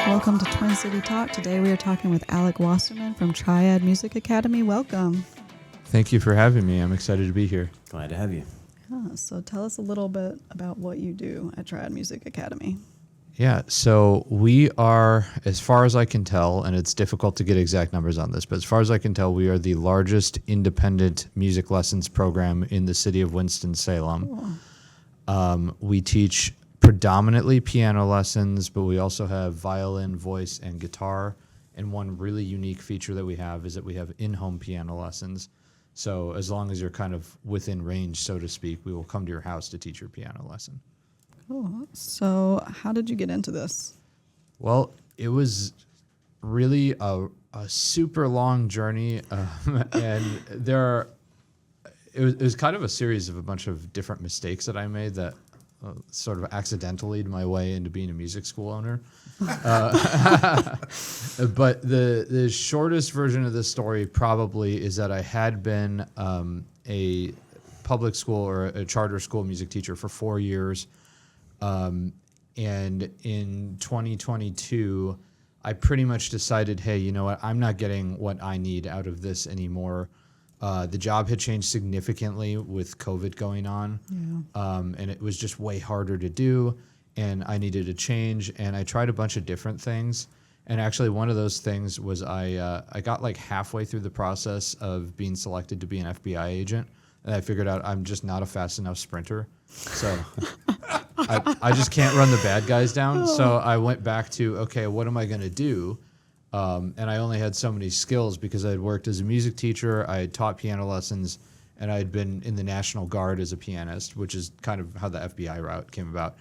Welcome to Twin City Talk. Today we are talking with Alek Wasserman from Triad Music Academy. Welcome. Thank you for having me. I'm excited to be here. Glad to have you. So tell us a little bit about what you do at Triad Music Academy. Yeah, so we are, as far as I can tell, and it's difficult to get exact numbers on this, but as far as I can tell, we are the largest independent music lessons program in the city of Winston-Salem. Cool. We teach predominantly piano lessons, but we also have violin, voice, and guitar. And one really unique feature that we have is that we have in-home piano lessons. So as long as you're kind of within range, so to speak, we will come to your house to teach your piano lesson. Cool. So how did you get into this? Well, it was really a super long journey, and it was kind of a series of a bunch of different mistakes that I made that sort of accidentally my way into being a music school owner. But the shortest version of this story probably is that I had been a public school or a charter school music teacher for 4 years. And in 2022, I pretty much decided, hey, you know what? I'm not getting what I need out of this anymore. The job had changed significantly with COVID going on, and it was just way harder to do, and I needed a change, and I tried a bunch of different things, and actually one of those things was I got like halfway through the process of being selected to be an FBI agent, and I figured out I'm just not a fast enough sprinter, so I just can't run the bad guys down, so I went back to, okay, what am I going to do? And I only had so many skills because I had worked as a music teacher, I had taught piano lessons, and I had been in the National Guard as a pianist, which is kind of how the FBI route came about.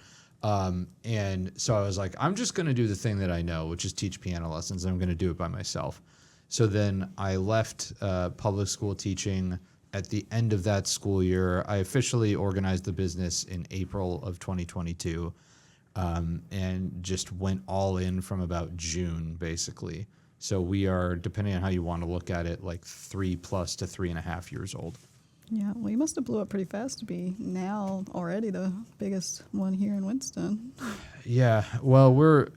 And so I was like, I'm just going to do the thing that I know, which is teach piano lessons, and I'm going to do it by myself. So then I left public school teaching at the end of that school year. I officially organized the business in April of 2022. And just went all in from about June, basically. So we are, depending on how you want to look at it, like 3+ to 3.5 years old. Yeah, well, you must have blew up pretty fast to be now already the biggest one here in Winston. Yeah, well, we're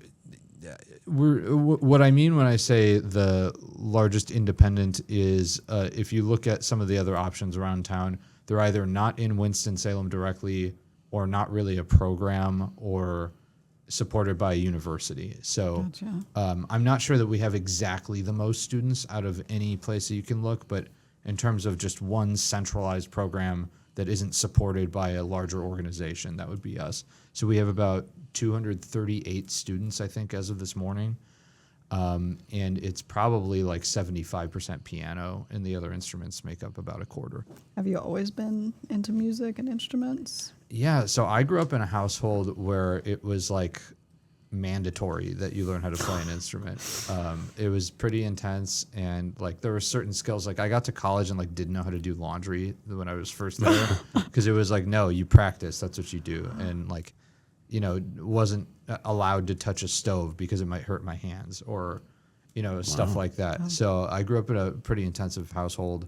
what I mean when I say the largest independent is if you look at some of the other options around town, they're either not in Winston-Salem directly or not really a program or supported by a university. So gotcha. I'm not sure that we have exactly the most students out of any place that you can look, but in terms of just one centralized program that isn't supported by a larger organization, that would be us. So we have about 238 students, I think, as of this morning. And it's probably like 75% piano, and the other instruments make up about a quarter. Have you always been into music and instruments? Yeah, so I grew up in a household where it was like mandatory that you learn how to play an instrument. It was pretty intense, and like there were certain skills. Like I got to college and like didn't know how to do laundry when I was first there because it was like, no, you practice. That's what you do, and like, you know, wasn't allowed to touch a stove because it might hurt my hands or, you know, stuff like that. Wow. So I grew up in a pretty intensive household,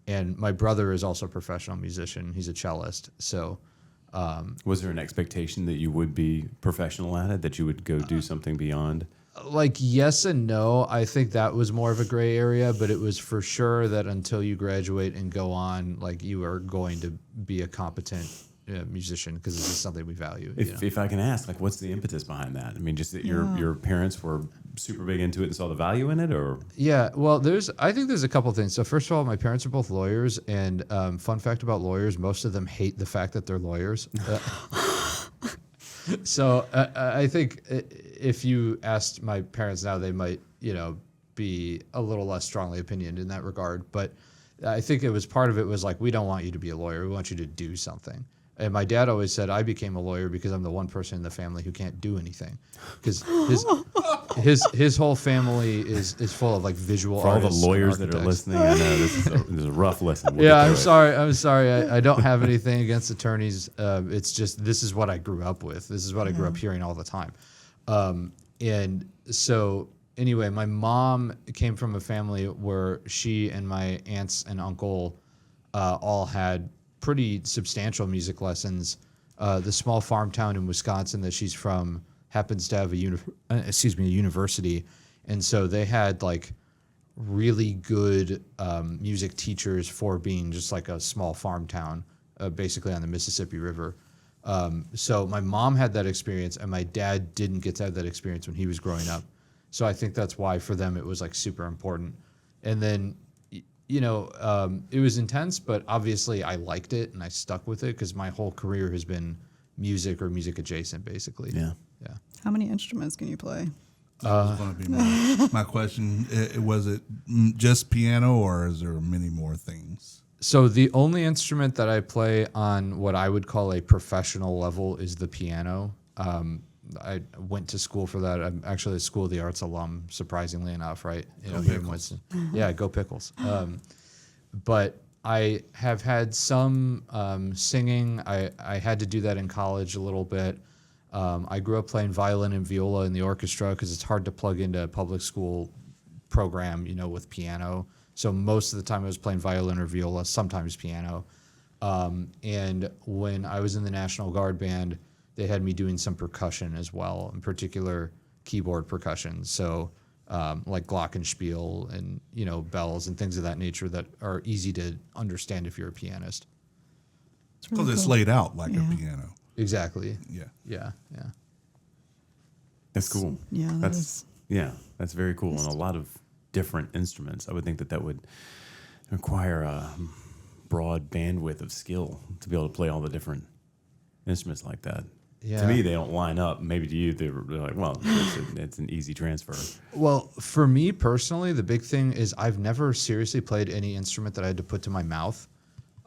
and my brother is also a professional musician. He's a cellist. So was there an expectation that you would be professional at it, that you would go do something beyond? Like, yes and no. I think that was more of a gray area, but it was for sure that until you graduate and go on, like, you are going to be a competent musician, because this is something we value. If I can ask, like, what's the impetus behind that? I mean, just that your parents were super big into it and saw the value in it, or? Yeah, well, I think there's a couple things. So first of all, my parents are both lawyers, and fun fact about lawyers, most of them hate the fact that they're lawyers. So I think if you asked my parents now, they might, be a little less strongly opinioned in that regard. But I think it was part of it was like, we don't want you to be a lawyer. We want you to do something. And my dad always said, I became a lawyer because I'm the one person in the family who can't do anything. Because his whole family is full of like visual artists. For all the lawyers that are listening, I know this is a rough lesson. Yeah, I'm sorry. I don't have anything against attorneys. It's just, this is what I grew up with. This is what I grew up hearing all the time. And so anyway, my mom came from a family where she and my aunts and uncle all had pretty substantial music lessons. The small farm town in Wisconsin that she's from happens to have a university, and so they had like really good music teachers for being just like a small farm town, basically on the Mississippi River. So my mom had that experience, and my dad didn't get to have that experience when he was growing up. So I think that's why for them it was like super important. And then, it was intense, but obviously I liked it and I stuck with it because my whole career has been music or music adjacent, basically. Yeah. Yeah. How many instruments can you play? That was going to be my question. Was it just piano, or is there many more things? So the only instrument that I play on what I would call a professional level is the piano. I went to school for that. I'm actually a School of the Arts alum, surprisingly enough, right? Here in Winston. Yeah, go Pickles. But I have had some singing. I had to do that in college a little bit. I grew up playing violin and viola in the orchestra because it's hard to plug into a public school program, with piano. So most of the time I was playing violin or viola, sometimes piano. And when I was in the National Guard Band, they had me doing some percussion as well, in particular keyboard percussion. So like glockenspiel and, bells and things of that nature that are easy to understand if you're a pianist. Because it's laid out like a piano. Exactly. Yeah. Yeah. That's cool. Yeah, That's very cool. And a lot of different instruments. I would think that would require a broad bandwidth of skill to be able to play all the different instruments like that. Yeah. To me, they don't line up. Maybe to you, they're like, well, it's an easy transfer. Well, for me personally, the big thing is I've never seriously played any instrument that I had to put to my mouth.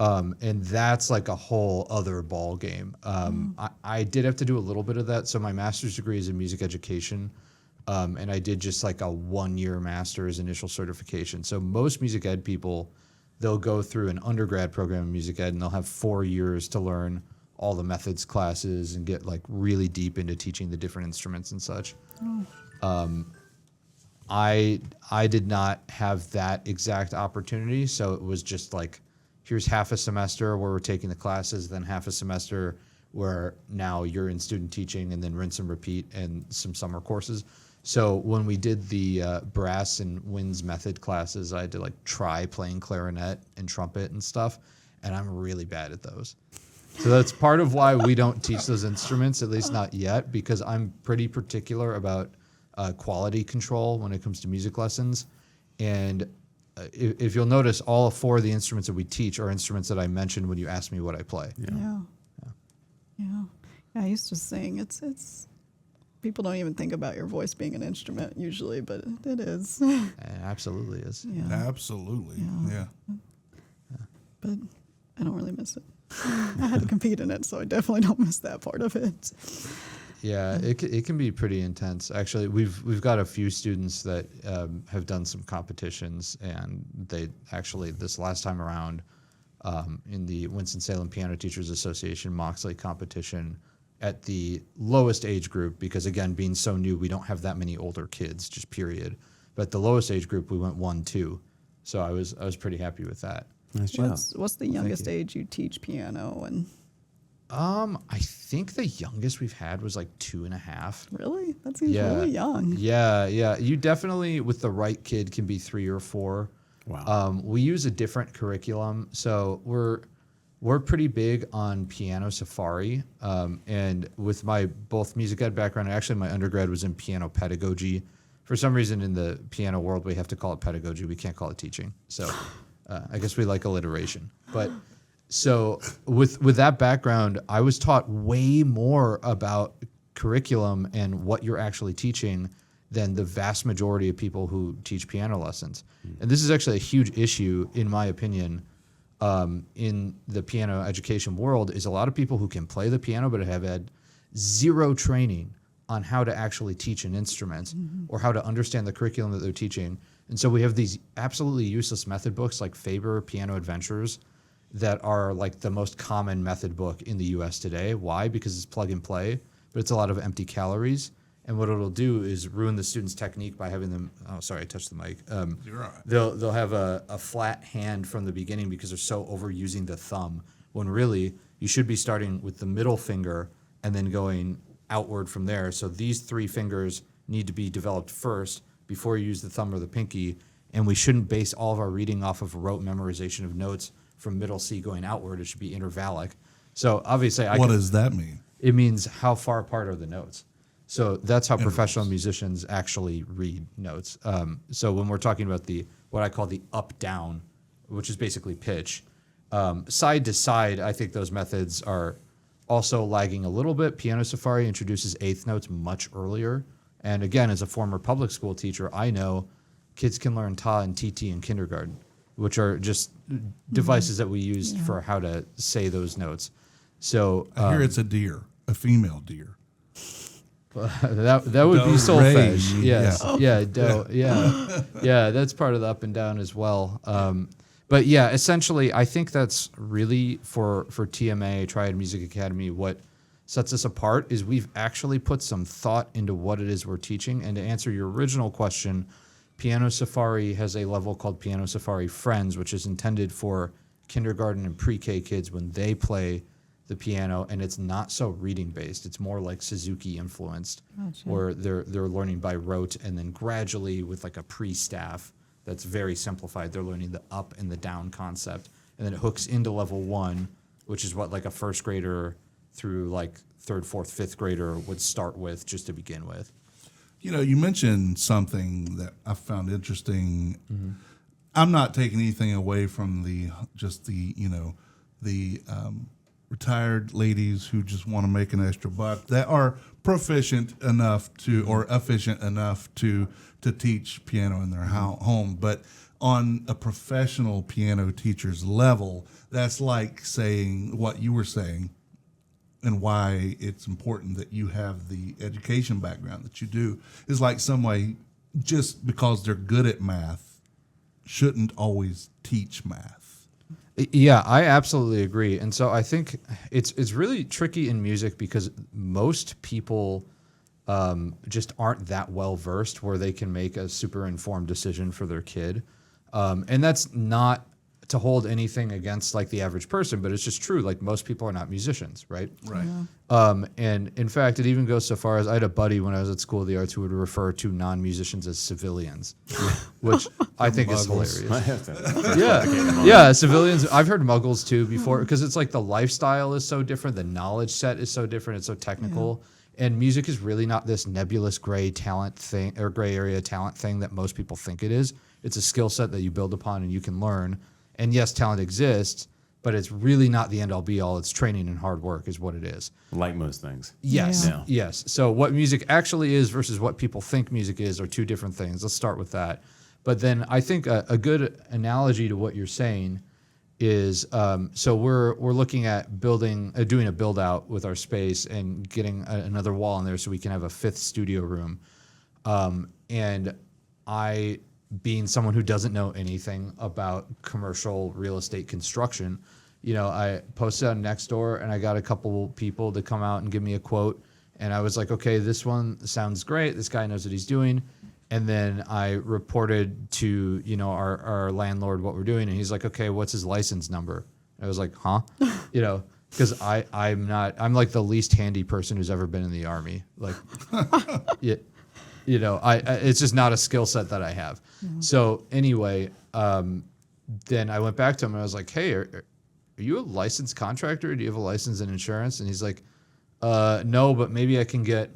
And that's like a whole other ball game. I did have to do a little bit of that. So my master's degree is in music education. And I did just like a 1-year master's initial certification. So most music ed people, they'll go through an undergrad program in music ed and they'll have 4 years to learn all the methods classes and get like really deep into teaching the different instruments and such. I did not have that exact opportunity. So it was just like, here's half a semester where we're taking the classes, then half a semester where now you're in student teaching, and then rinse and repeat and some summer courses. So when we did the brass and winds method classes, I had to like try playing clarinet and trumpet and stuff, and I'm really bad at those. So that's part of why we don't teach those instruments, at least not yet, because I'm pretty particular about quality control when it comes to music lessons. And if you'll notice, all 4 of the instruments that we teach are instruments that I mentioned when you asked me what I play. Yeah. I used to sing. It's people don't even think about your voice being an instrument usually, but it is. It absolutely is. Yeah. Absolutely. Yeah. But I don't really miss it. I had to compete in it, so I definitely don't miss that part of it. Yeah, it can be pretty intense. Actually, we've got a few students that have done some competitions, and they actually this last time around in the Winston-Salem Piano Teachers Association Moxley competition at the lowest age group, because again, being so new, we don't have that many older kids, just period. But at the lowest age group, we went 1-2, so I was pretty happy with that. Nice job. What's the youngest age you teach piano? And I think the youngest we've had was like 2.5. really, that seems really young. Yeah. You definitely, with the right kid, can be 3 or 4. Wow. We use a different curriculum, so we're pretty big on piano safari. And with my both music ed background, actually my undergrad was in piano pedagogy. For some reason, in the piano world, we have to call it pedagogy. We can't call it teaching. So I guess we like alliteration, but. So with that background, I was taught way more about curriculum and what you're actually teaching than the vast majority of people who teach piano lessons. And this is actually a huge issue, in my opinion, in the piano education world, is a lot of people who can play the piano but have had zero training on how to actually teach an instrument or how to understand the curriculum that they're teaching. And so we have these absolutely useless method books like Faber Piano Adventures that are like the most common method book in the US today. Why? Because it's plug and play, but it's a lot of empty calories. And what it'll do is ruin the student's technique by having them. Oh, sorry, I touched the mic. You're all right. They'll have a flat hand from the beginning because they're so overusing the thumb. When really you should be starting with the middle finger and then going outward from there. So these 3 fingers need to be developed first before you use the thumb or the pinky. And we shouldn't base all of our reading off of rote memorization of notes from middle C going outward. It should be intervallic. So obviously, What does that mean? it means how far apart are the notes. So that's how professional musicians actually read notes. So when we're talking about what I call the up-down, which is basically pitch, side to side, I think those methods are also lagging a little bit. Piano Safari introduces eighth notes much earlier. And again, as a former public school teacher, I know kids can learn ta and tt in kindergarten, which are just devices that we use for how to say those notes. So I hear it's a deer, a female deer. that would be Do, solfege. re, Yes. yeah. Yeah. Do. Yeah. Yeah. That's part of the up and down as well. But yeah, essentially, I think that's really for TMA, Triad Music Academy, what sets us apart is we've actually put some thought into what it is we're teaching. And to answer your original question, Piano Safari has a level called Piano Safari Friends, which is intended for kindergarten and pre-K kids when they play the piano, and it's not so reading based. It's more like Suzuki influenced, where they're learning by rote, and then gradually with like a pre-staff that's very simplified, they're learning the up and the down concept, and then it hooks into level 1, which is what like a first grader through like third, fourth, fifth grader would start with just to begin with. You know, you mentioned something that I found interesting. I'm not taking anything away from the retired ladies who just want to make an extra buck that are proficient enough to or efficient enough to teach piano in their home. But on a professional piano teacher's level, that's like saying what you were saying and why it's important that you have the education background that you do is like some way just because they're good at math shouldn't always teach math. Yeah, I absolutely agree. And so I think it's really tricky in music because most people just aren't that well versed where they can make a super informed decision for their kid. And that's not to hold anything against like the average person, but it's just true. Like most people are not musicians, right? Right. And in fact, it even goes so far as I had a buddy when I was at School of the Arts who would refer to non-musicians as civilians, which I think is hilarious. Yeah, civilians. I've heard muggles too before because it's like the lifestyle is so different, the knowledge set is so different, it's so technical, and music is really not this nebulous gray talent thing or gray area talent thing that most people think it is. It's a skill set that you build upon and you can learn. And yes, talent exists, but it's really not the end-all be-all. It's training and hard work is what it is. Like most things. Yes, Yeah. yes. So what music actually is versus what people think music is are two different things. Let's start with that. But then I think a good analogy to what you're saying is so we're looking at doing a build-out with our space and getting another wall in there so we can have a 5th studio room. And I, being someone who doesn't know anything about commercial real estate construction, you know, I posted on Nextdoor and I got a couple people to come out and give me a quote. And I was like, okay, this one sounds great. This guy knows what he's doing. And then I reported to, you know, our landlord what we're doing. And he's like, okay, what's his license number? I was like, huh? You know, because I'm like the least handy person who's ever been in the Army. Like, you know, it's just not a skill set that I have. So anyway, then I went back to him and I was like, hey, are you a licensed contractor? Do you have a license and insurance? And he's like, no, but maybe I can get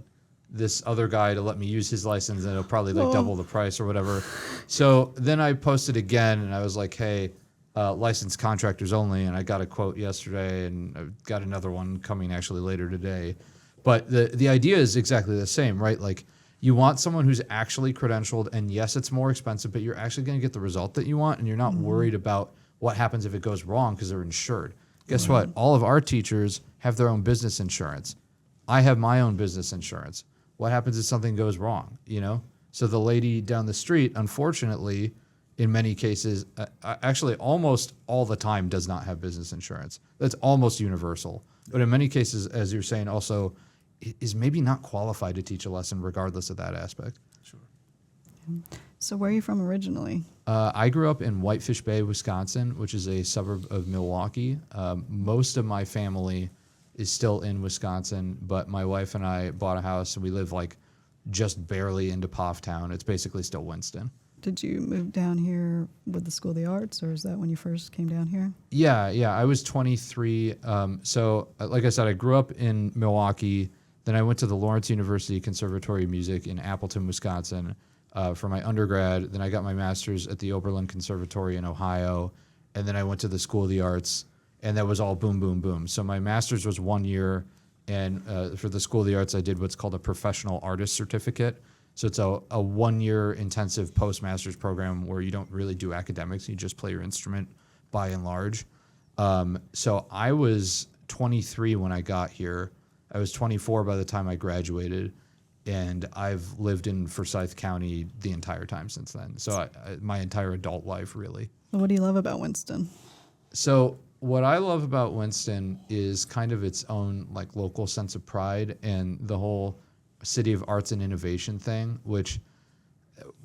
this other guy to let me use his license and it'll probably like double the price or whatever. So then I posted again and I was like, hey, licensed contractors only. And I got a quote yesterday and I've got another one coming actually later today. But the idea is exactly the same, right? Like, you want someone who's actually credentialed, and yes, it's more expensive, but you're actually going to get the result that you want, and you're not worried about what happens if it goes wrong because they're insured. Guess what? All of our teachers have their own business insurance. I have my own business insurance. What happens if something goes wrong, you know? So the lady down the street, unfortunately, in many cases, actually almost all the time does not have business insurance. That's almost universal. But in many cases, as you're saying, also, is maybe not qualified to teach a lesson regardless of that aspect. Sure. So where are you from originally? I grew up in Whitefish Bay, Wisconsin, which is a suburb of Milwaukee. Most of my family is still in Wisconsin, but my wife and I bought a house and we live like just barely into Pofftown. It's basically still Winston. Did you move down here with the School of the Arts, or is that when you first came down here? Yeah. I was 23. So like I said, I grew up in Milwaukee. Then I went to the Lawrence University Conservatory of Music in Appleton, Wisconsin, for my undergrad. Then I got my master's at the Oberlin Conservatory in Ohio. And then I went to the School of the Arts, and that was all boom, boom, boom. So my master's was 1 year. And for the School of the Arts, I did what's called a professional artist certificate. So it's a 1 year intensive postmaster's program where you don't really do academics. You just play your instrument by and large. So I was 23 when I got here. I was 24 by the time I graduated. And I've lived in Forsyth County the entire time since then. So my entire adult life, really. What do you love about Winston? So what I love about Winston is kind of its own like local sense of pride and the whole City of Arts and Innovation thing, which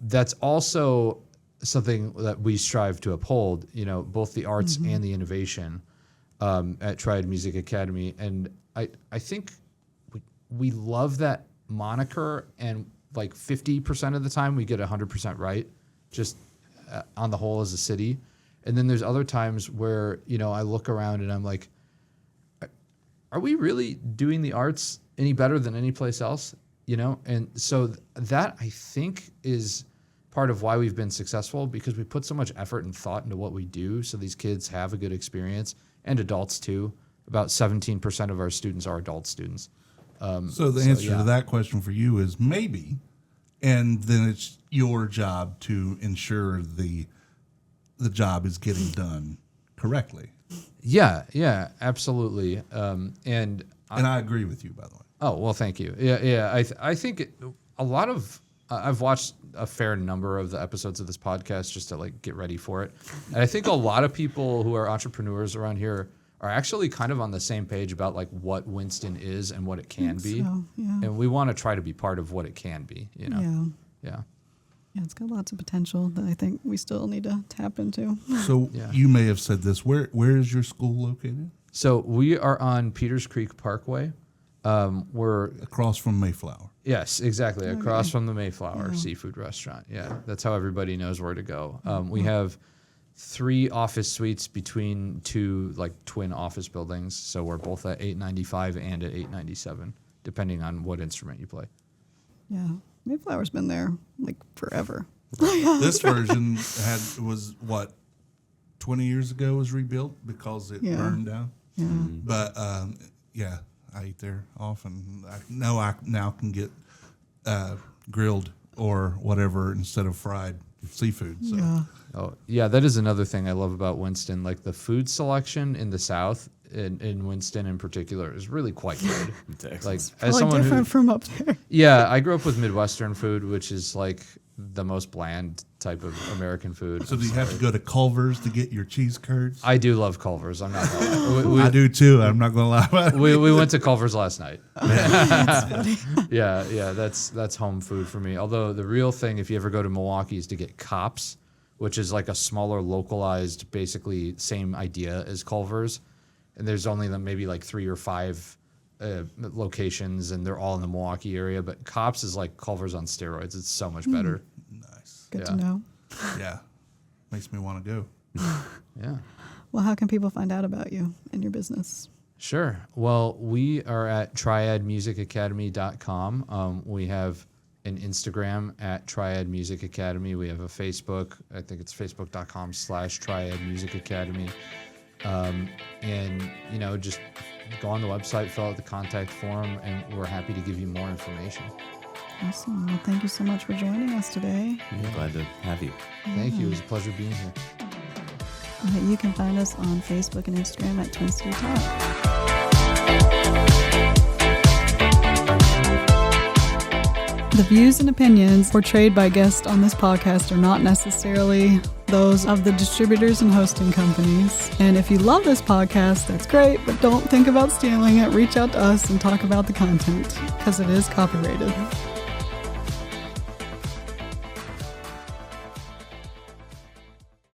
that's also something that we strive to uphold, you know, both the arts and the innovation at Triad Music Academy. And I think we love that moniker, and like 50% of the time we get 100% right, just on the whole as a city. And then there's other times where, you know, I look around and I'm like, are we really doing the arts any better than any place else? You know, and so that I think is part of why we've been successful, because we put so much effort and thought into what we do. So these kids have a good experience, and adults too. About 17% of our students are adult students. So the answer to that question for you is maybe, and then it's your job to ensure the job is getting done correctly. Yeah, absolutely. And I agree with you, by the way. Oh, well, thank you. Yeah. I think a lot of I've watched a fair number of the episodes of this podcast just to like get ready for it. And I think a lot of people who are entrepreneurs around here are actually kind of on the same page about like what Winston is and what it can be. So, yeah. And we want to try to be part of what it can be, you know? Yeah. Yeah, it's got lots of potential that I think we still need to tap into. So you may have said this. Where is your school located? So we are on Peters Creek Parkway. We're across from Mayflower. Yes, exactly. Across from the Mayflower Seafood Restaurant. Yeah, that's how everybody knows where to go. We have 3 office suites between 2 like twin office buildings. So we're both at 895 and at 897, depending on what instrument you play. Yeah, Mayflower's been there like forever. This version was what 20 years ago was rebuilt because it burned down. Yeah. But I eat there often. I know I now can get grilled or whatever instead of fried seafood. So. Yeah. Oh, yeah, that is another thing I love about Winston. Like the food selection in the South, in Winston in particular, is really quite good. Like as someone different from up there. Yeah, I grew up with Midwestern food, which is like the most bland type of American food. So do you have to go to Culver's to get your cheese curds? I do love Culver's. I'm not gonna lie. I do too. I'm not going to lie about it. We went to Culver's last night. Yeah, that's home food for me. Although the real thing, if you ever go to Milwaukee, is to get Kopp's, which is like a smaller, localized, basically same idea as Culver's. And there's only maybe like 3 or 5 locations, and they're all in the Milwaukee area. But Kopp's is like Culver's on steroids. It's so much better. Nice. Good to know. Yeah. Makes me want to go. Yeah. Well, how can people find out about you and your business? Sure. Well, we are at triadmusicacademy.com. We have an Instagram at Triad Music Academy. We have a Facebook. I think it's facebook.com/Triad Music Academy. And, you know, just go on the website, fill out the contact form, and we're happy to give you more information. Awesome. Well, thank you so much for joining us today. I'm glad to have you. Thank you. It was a pleasure being here. You can find us on Facebook and Instagram at Twin City Talk. The views and opinions portrayed by guests on this podcast are not necessarily those of the distributors and hosting companies. And if you love this podcast, that's great, but don't think about stealing it. Reach out to us and talk about the content because it is copyrighted.